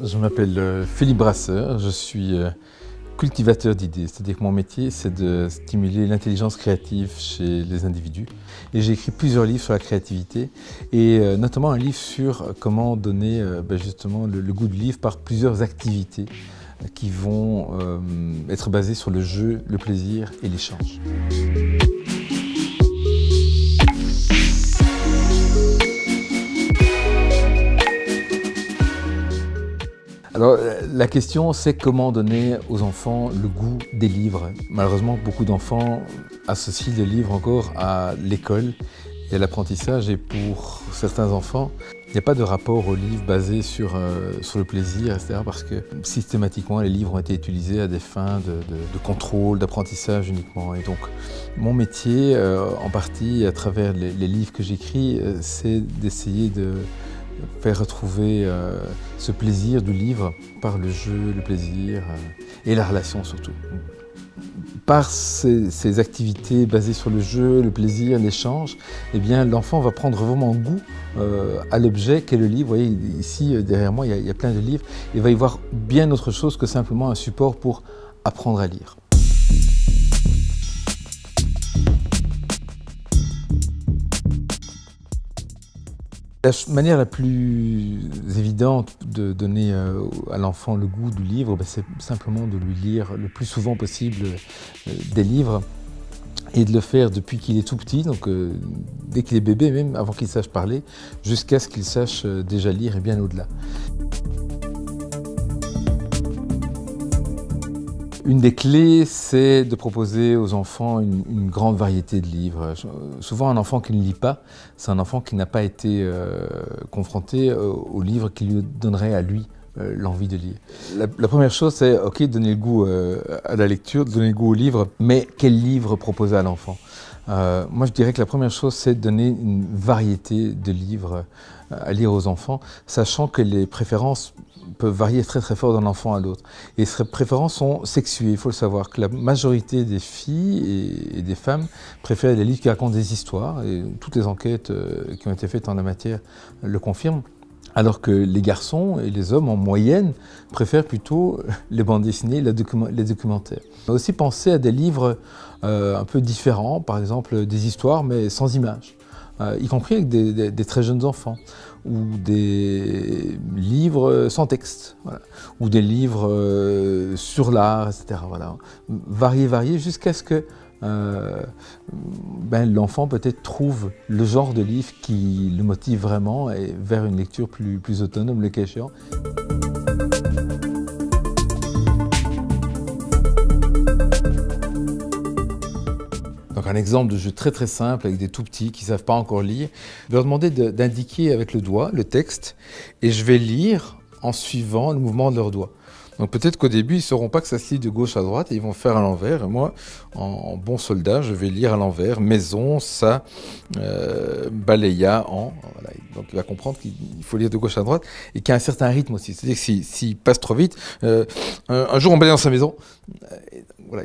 Je m'appelle Philippe Brasseur, je suis cultivateur d'idées, c'est-à-dire que mon métier c'est de stimuler l'intelligence créative chez les individus. Et j'ai écrit plusieurs livres sur la créativité et notamment un livre sur comment donner justement le goût du livre par plusieurs activités qui vont être basées sur le jeu, le plaisir et l'échange. Alors, la question, c'est comment donner aux enfants le goût des livres. Malheureusement, beaucoup d'enfants associent le livre encore à l'école et à l'apprentissage. Et pour certains enfants, il n'y a pas de rapport au livre basé sur le plaisir, etc. Parce que systématiquement, les livres ont été utilisés à des fins de contrôle, d'apprentissage uniquement. Et donc, mon métier, en partie à travers les livres que j'écris, c'est d'essayer de faire retrouver ce plaisir du livre par le jeu, le plaisir et la relation surtout. Par ces activités basées sur le jeu, le plaisir, l'échange, eh bien, l'enfant va prendre vraiment goût à l'objet qu'est le livre. Vous voyez, ici, derrière moi, il y a plein de livres. Il va y voir bien autre chose que simplement un support pour apprendre à lire. La manière la plus évidente de donner à l'enfant le goût du livre, c'est simplement de lui lire le plus souvent possible des livres et de le faire depuis qu'il est tout petit, donc dès qu'il est bébé, même avant qu'il sache parler, jusqu'à ce qu'il sache déjà lire et bien au-delà. Une des clés, c'est de proposer aux enfants une grande variété de livres. Souvent, un enfant qui ne lit pas, c'est un enfant qui n'a pas été confronté aux livres qui lui donneraient à lui l'envie de lire. La première chose, c'est donner le goût à la lecture, donner le goût au livre, mais quel livre proposer à l'enfant ? Moi, je dirais que la première chose, c'est de donner une variété de livres à lire aux enfants, sachant que les préférences peuvent varier très très fort d'un enfant à l'autre. Et ces préférences sont sexuées, il faut le savoir, que la majorité des filles et des femmes préfèrent des livres qui racontent des histoires, et toutes les enquêtes qui ont été faites en la matière le confirment. Alors que les garçons et les hommes, en moyenne, préfèrent plutôt les bandes dessinées, les documentaires. On a aussi pensé à des livres un peu différents, par exemple des histoires mais sans images, y compris avec des très jeunes enfants, ou des livres sans texte, voilà, ou des livres sur l'art, etc. Voilà. Varier jusqu'à ce que l'enfant peut-être trouve le genre de livre qui le motive vraiment et vers une lecture plus autonome, le cas échéant. Donc un exemple de jeu très très simple avec des tout petits qui ne savent pas encore lire. Je vais leur demander d'indiquer avec le doigt le texte et je vais lire en suivant le mouvement de leurs doigts. Donc peut-être qu'au début, ils ne sauront pas que ça se lit de gauche à droite et ils vont faire à l'envers. Et moi, en bon soldat, je vais lire à l'envers. Maison, ça, balaya, en. Voilà. Donc il va comprendre qu'il faut lire de gauche à droite et qu'il y a un certain rythme aussi. C'est-à-dire que s'il passe trop vite, un jour on balaye dans sa maison, voilà,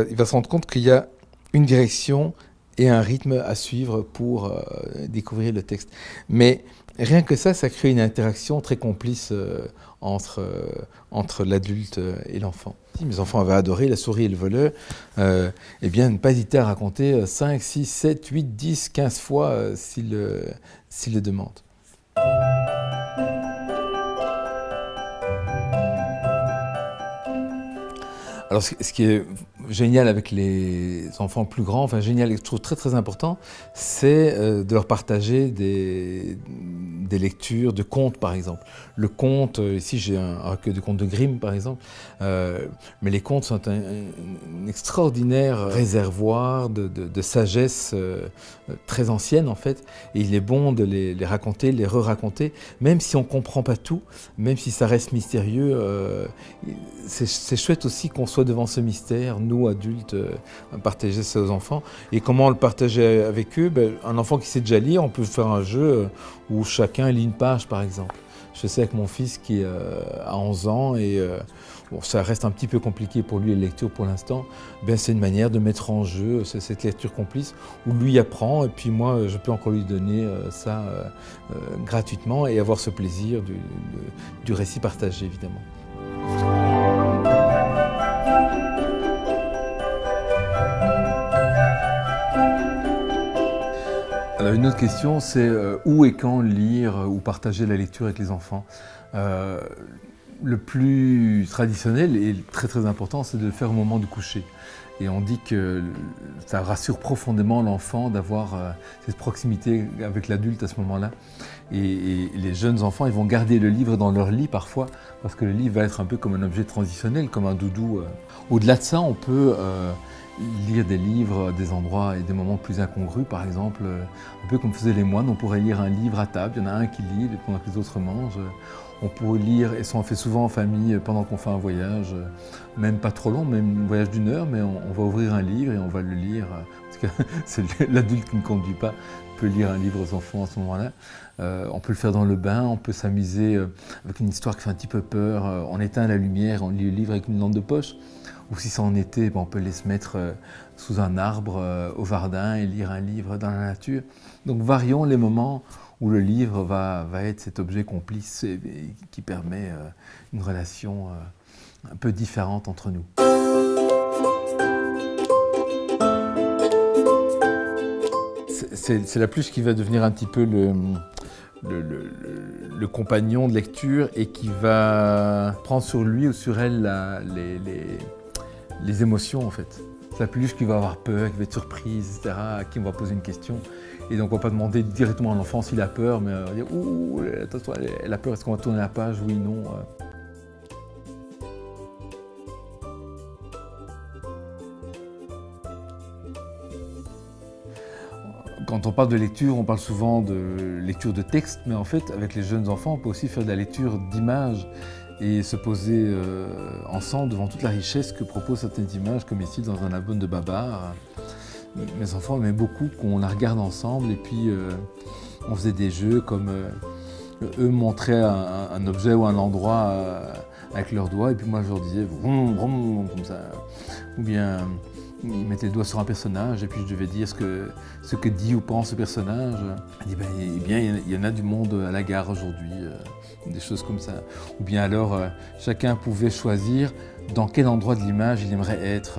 il va se rendre compte qu'il y a une direction et un rythme à suivre pour découvrir le texte. Mais rien que ça crée une interaction très complice entre l'adulte et l'enfant. Si mes enfants avaient adoré La souris et le voleur, eh bien, ne pas hésiter à raconter 5, 6, 7, 8, 10, 15 fois s'ils le demandent. Alors, ce qui est génial avec les enfants plus grands, enfin génial et je trouve très très important, c'est de leur partager des lectures de contes par exemple. Le conte, ici j'ai un recueil de contes de Grimm par exemple, mais les contes sont un extraordinaire réservoir de sagesse très ancienne en fait, et il est bon de les raconter, les re-raconter, même si on ne comprend pas tout, même si ça reste mystérieux, c'est chouette aussi qu'on soit devant ce mystère, nous adultes, partager ça aux enfants. Et comment le partager avec eux ? Un enfant qui sait déjà lire, on peut faire un jeu où chacun lit une page par exemple. Je sais avec mon fils qui a 11 ans et bon, ça reste un petit peu compliqué pour lui la lecture pour l'instant, ben, c'est une manière de mettre en jeu cette lecture complice où lui apprend et puis moi je peux encore lui donner ça gratuitement et avoir ce plaisir du récit partagé évidemment. Alors une autre question, c'est où et quand lire ou partager la lecture avec les enfants. Le plus traditionnel et très très important, c'est de le faire au moment du coucher. Et on dit que ça rassure profondément l'enfant d'avoir cette proximité avec l'adulte à ce moment-là. Et les jeunes enfants, ils vont garder le livre dans leur lit parfois, parce que le livre va être un peu comme un objet transitionnel, comme un doudou. Au-delà de ça, on peut lire des livres à des endroits et des moments plus incongrus, par exemple, un peu comme faisaient les moines, on pourrait lire un livre à table, il y en a un qui lit pendant que les autres mangent. On pourrait lire, et ça on fait souvent en famille pendant qu'on fait un voyage, même pas trop long, même un voyage d'1 heure, mais on va ouvrir un livre et on va le lire, parce que c'est l'adulte qui ne conduit pas peut lire un livre aux enfants à ce moment-là. On peut le faire dans le bain, on peut s'amuser avec une histoire qui fait un petit peu peur, on éteint la lumière, on lit le livre avec une lampe de poche. Ou si c'est en été, on peut les se mettre sous un arbre au jardin et lire un livre dans la nature. Donc varions les moments où le livre va être cet objet complice et qui permet une relation un peu différente entre nous. C'est la pluche qui va devenir un petit peu le compagnon de lecture et qui va prendre sur lui ou sur elle les émotions en fait. C'est la peluche qui va avoir peur, qui va être surprise, etc., à qui on va poser une question. Et donc on ne va pas demander directement à l'enfant s'il a peur, mais on va dire « Ouh, attention, elle a peur, est-ce qu'on va tourner la page? Oui, non ». Quand on parle de lecture, on parle souvent de lecture de texte, mais en fait, avec les jeunes enfants, on peut aussi faire de la lecture d'images et se poser ensemble devant toute la richesse que proposent certaines images, comme ici dans un album de Babar. Mes enfants aimaient beaucoup qu'on la regarde ensemble et puis on faisait des jeux comme eux montraient un objet ou un endroit avec leurs doigts et puis moi je leur disais vroom, vroom, comme ça. Ou bien ils mettaient le doigt sur un personnage et puis je devais dire ce que dit ou pense ce personnage. Elle dit eh bien il y en a du monde à la gare aujourd'hui, des choses comme ça. Ou bien alors chacun pouvait choisir dans quel endroit de l'image il aimerait être.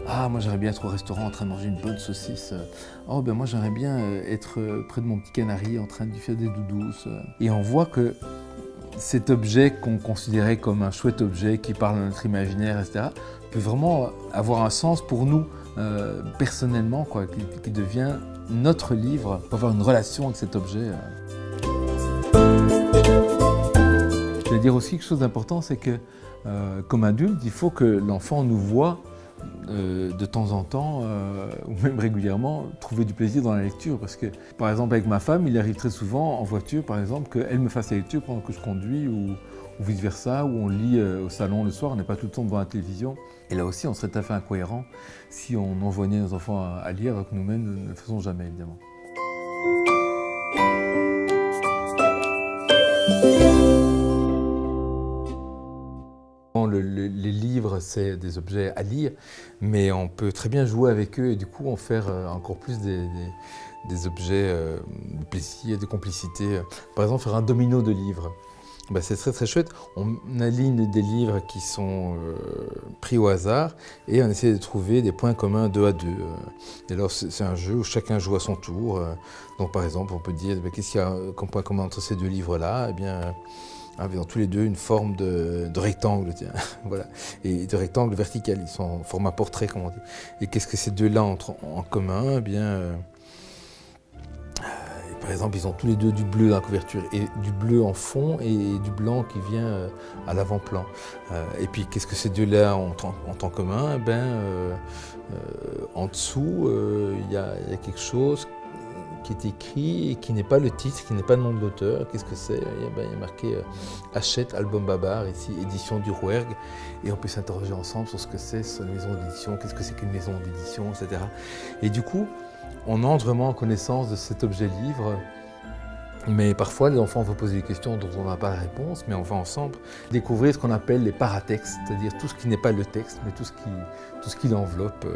Ah moi j'aimerais bien être au restaurant en train de manger une bonne saucisse. Oh ben moi j'aimerais bien être près de mon petit canari en train de lui faire des doudous. Et on voit que cet objet qu'on considérait comme un chouette objet qui parle à notre imaginaire, etc., peut vraiment avoir un sens pour nous personnellement, quoi, qui devient notre livre, pour avoir une relation avec cet objet. Je vais dire aussi quelque chose d'important, c'est que comme adulte, il faut que l'enfant nous voit de temps en temps, ou même régulièrement, trouver du plaisir dans la lecture. Parce que, par exemple, avec ma femme, il arrive très souvent en voiture, par exemple, qu'elle me fasse la lecture pendant que je conduis, ou vice-versa, où on lit au salon le soir, on n'est pas tout le temps devant la télévision. Et là aussi, on serait tout à fait incohérent si on envoyait nos enfants à lire, alors que nous-mêmes ne le faisons jamais, évidemment. Les livres, c'est des objets à lire, mais on peut très bien jouer avec eux et du coup en faire encore plus des objets de plaisir, de complicité. Par exemple, faire un domino de livres. Ben, c'est très très chouette. On aligne des livres qui sont pris au hasard et on essaie de trouver des points communs 2 à 2. Et alors c'est un jeu où chacun joue à son tour. Donc par exemple, on peut dire qu'est-ce qu'il y a comme point commun entre ces 2 livres-là? Eh bien, ils ont tous les 2 une forme de rectangle, tiens, voilà, et de rectangle vertical, ils sont en format portrait, comme on dit. Et qu'est-ce que ces 2-là ont en commun? Eh bien, par exemple, ils ont tous les 2 du bleu dans la couverture, et du bleu en fond, et du blanc qui vient à l'avant-plan. Et puis, qu'est-ce que ces 2-là ont en commun? Eh bien, en dessous, il y a quelque chose qui est écrit et qui n'est pas le titre, qui n'est pas le nom de l'auteur. Qu'est-ce que c'est? Il y a marqué Hachette, album Babar, ici, édition du Rouergue. Et on peut s'interroger ensemble sur ce que c'est, sur une maison d'édition, qu'est-ce que c'est qu'une maison d'édition, etc. Et du coup, on entre vraiment en connaissance de cet objet livre Mais parfois, les enfants vont poser des questions dont on n'a pas la réponse, mais on va ensemble découvrir ce qu'on appelle les paratextes, c'est-à-dire tout ce qui n'est pas le texte, mais tout ce qui l'enveloppe,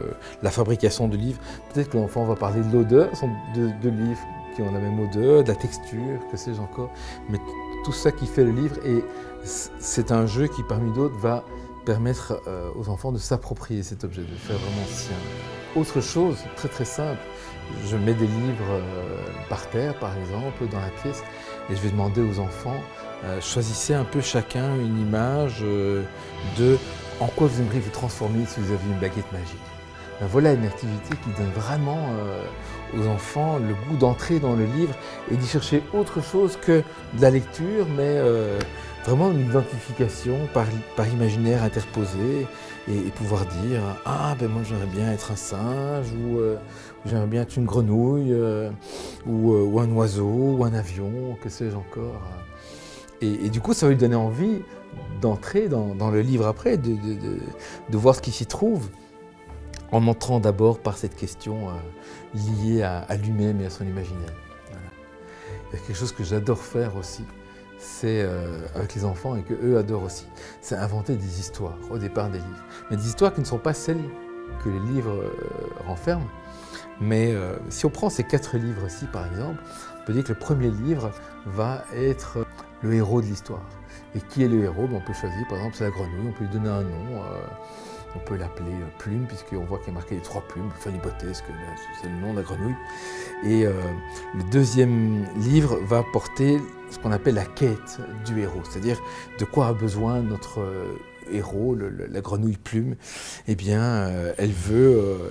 la fabrication du livre. Peut-être que l'enfant va parler de l'odeur, de livres qui ont la même odeur, de la texture, que sais-je encore, mais tout ça qui fait le livre, et c'est un jeu qui, parmi d'autres, va permettre aux enfants de s'approprier cet objet, de le faire vraiment sien. Autre chose, très très simple, je mets des livres par terre, par exemple, dans la pièce, et je vais demander aux enfants, choisissez un peu chacun une image de en quoi vous aimeriez vous transformer si vous aviez une baguette magique. Ben voilà une activité qui donne vraiment aux enfants le goût d'entrer dans le livre et d'y chercher autre chose que de la lecture, mais vraiment une identification par imaginaire interposé et pouvoir dire « Ah, ben moi j'aimerais bien être un singe » ou j'aimerais bien être une grenouille ou un oiseau ou un avion, que sais-je encore. Et du coup, ça va lui donner envie d'entrer dans le livre après, de voir ce qui s'y trouve, en entrant d'abord par cette question liée à lui-même et à son imaginaire. Voilà. Il y a quelque chose que j'adore faire aussi, c'est avec les enfants et qu'eux adorent aussi, c'est inventer des histoires, au départ des livres. Mais des histoires qui ne sont pas celles que les livres renferment. Mais si on prend ces 4 livres-ci, par exemple, on peut dire que le premier livre va être le héros de l'histoire. Et qui est le héros? On peut choisir, par exemple, c'est la grenouille, on peut lui donner un nom. On peut l'appeler Plume, puisqu'on voit qu'il y a marqué les 3 plumes, enfin l'hypothèse que c'est le nom de la grenouille. Et le deuxième livre va porter ce qu'on appelle la quête du héros, c'est-à-dire de quoi a besoin notre héros, la grenouille Plume. Eh bien, elle veut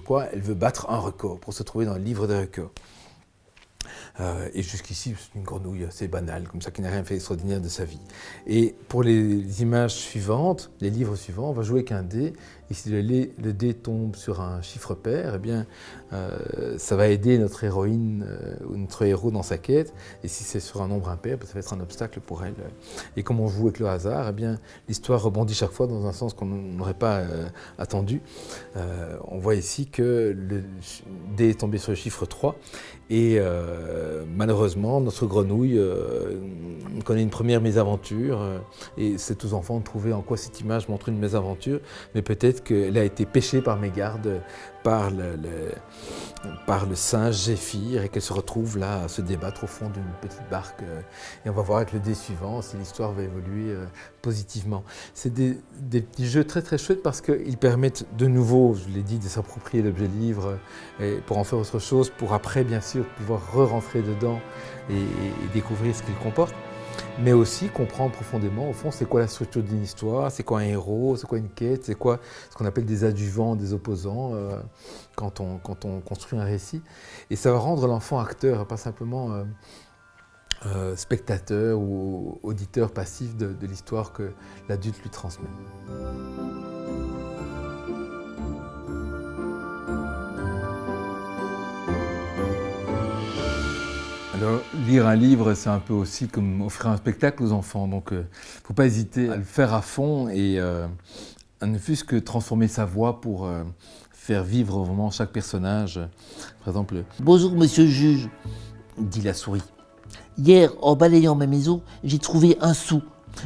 quoi? Elle veut battre un record pour se trouver dans le livre des records. Et jusqu'ici, c'est une grenouille assez banale, comme ça, qui n'a rien fait d'extraordinaire de sa vie. Et pour les images suivantes, les livres suivants, on va jouer qu'un dé, et si le dé tombe sur un chiffre pair, eh bien, ça va aider notre héroïne ou notre héros dans sa quête, et si c'est sur un nombre impair, ça va être un obstacle pour elle. Et comme on joue avec le hasard, eh bien, l'histoire rebondit chaque fois dans un sens qu'on n'aurait pas attendu. On voit ici que le dé est tombé sur le chiffre 3, et malheureusement, notre grenouille connaît une première mésaventure, et c'est aux enfants de trouver en quoi cette image montre une mésaventure, mais peut-être qu'elle a été pêchée par mégarde par le singe Zéphyr, et qu'elle se retrouve là à se débattre au fond d'une petite barque. Et on va voir avec le dé suivant si l'histoire va évoluer positivement. C'est des petits jeux très très chouettes parce qu'ils permettent de nouveau, je l'ai dit, de s'approprier l'objet livre et pour en faire autre chose, pour après bien sûr pouvoir re-rentrer dedans et découvrir ce qu'il comporte. Mais aussi comprendre profondément, au fond, c'est quoi la structure d'une histoire, c'est quoi un héros, c'est quoi une quête, c'est quoi ce qu'on appelle des adjuvants, des opposants, quand on construit un récit. Et ça va rendre l'enfant acteur, pas simplement spectateur ou auditeur passif de l'histoire que l'adulte lui transmet. Alors, lire un livre, c'est un peu aussi comme offrir un spectacle aux enfants, donc il ne faut pas hésiter à le faire à fond et à ne fût-ce que transformer sa voix pour faire vivre vraiment chaque personnage. Par exemple, « Bonjour monsieur le juge », dit la souris. Hier, en balayant ma maison, j'ai trouvé un sou.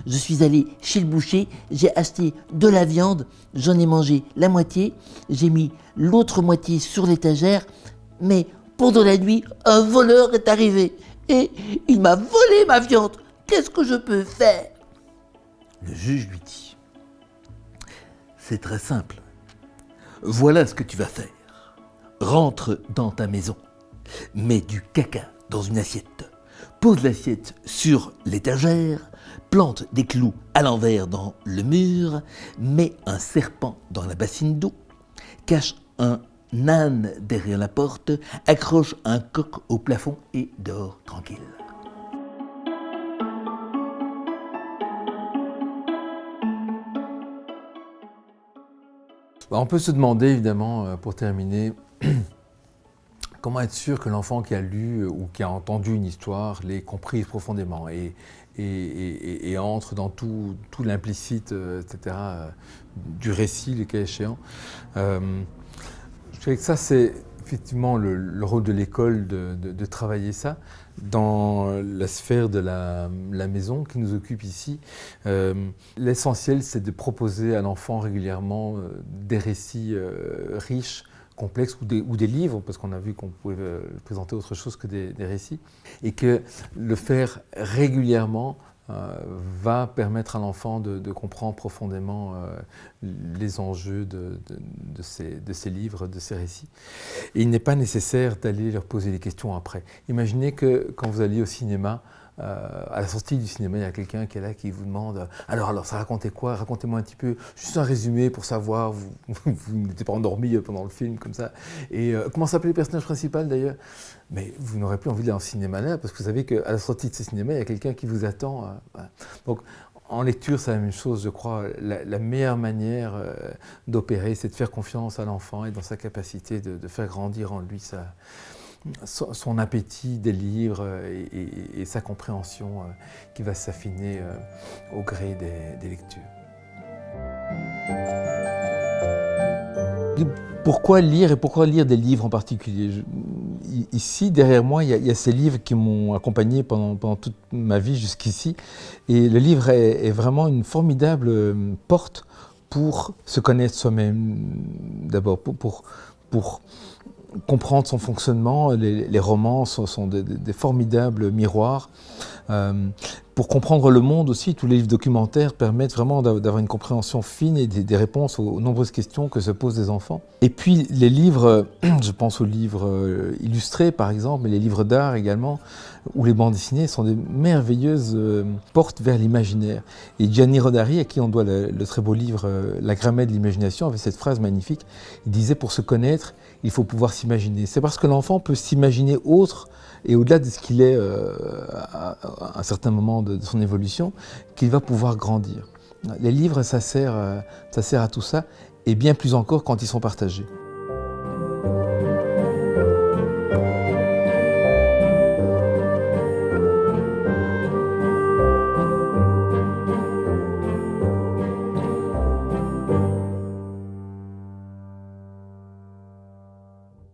Je suis allé chez le boucher, j'ai acheté de la viande, j'en ai mangé la moitié, j'ai mis l'autre moitié sur l'étagère, mais pendant la nuit, un voleur est arrivé et il m'a volé ma viande. Qu'est-ce que je peux faire? Le juge lui dit: c'est très simple. Voilà ce que tu vas faire. Rentre dans ta maison, mets du caca dans une assiette, pose l'assiette sur l'étagère, plante des clous à l'envers dans le mur, mets un serpent dans la bassine d'eau, cache un âne derrière la porte, accroche un coq au plafond et dors tranquille. On peut se demander évidemment, pour terminer, comment être sûr que l'enfant qui a lu ou qui a entendu une histoire l'ait comprise profondément et entre dans tout l'implicite, etc., du récit, le cas échéant. Je dirais que ça, c'est effectivement le rôle de l'école de travailler ça. Dans la sphère de la maison qui nous occupe ici, l'essentiel c'est de proposer à l'enfant régulièrement des récits riches, complexes ou des livres, parce qu'on a vu qu'on pouvait présenter autre chose que des récits, et que le faire régulièrement va permettre à l'enfant de comprendre profondément les enjeux de ces livres, de ces récits. Et il n'est pas nécessaire d'aller leur poser des questions après. Imaginez que quand vous allez au cinéma, à la sortie du cinéma, il y a quelqu'un qui est là qui vous demande « Alors, ça racontait quoi? Racontez-moi un petit peu, juste un résumé pour savoir, vous n'étiez pas endormi pendant le film comme ça. Et comment s'appelait le personnage principal d'ailleurs ?» Mais vous n'aurez plus envie d'aller au cinéma là, parce que vous savez qu'à la sortie de ce cinéma, il y a quelqu'un qui vous attend. Voilà. Donc, en lecture, c'est la même chose, je crois. La meilleure manière d'opérer, c'est de faire confiance à l'enfant et dans sa capacité de faire grandir en lui son appétit des livres et sa compréhension qui va s'affiner au gré des lectures. Pourquoi lire et pourquoi lire des livres en particulier? Ici, derrière moi, il y a ces livres qui m'ont accompagné pendant toute ma vie jusqu'ici. Et le livre est vraiment une formidable porte pour se connaître soi-même, d'abord, pour comprendre son fonctionnement. Les romans sont des formidables miroirs. Pour comprendre le monde aussi, tous les livres documentaires permettent vraiment d'avoir une compréhension fine et des réponses aux nombreuses questions que se posent les enfants. Et puis les livres, je pense aux livres illustrés par exemple, mais les livres d'art également, ou les bandes dessinées sont des merveilleuses portes vers l'imaginaire. Et Gianni Rodari, à qui on doit le très beau livre La grammaire de l'imagination, avait cette phrase magnifique. Il disait « Pour se connaître, il faut pouvoir s'imaginer ». C'est parce que l'enfant peut s'imaginer autre et au-delà de ce qu'il est à un certain moment de son évolution, qu'il va pouvoir grandir. Les livres, ça sert à tout ça, et bien plus encore quand ils sont partagés.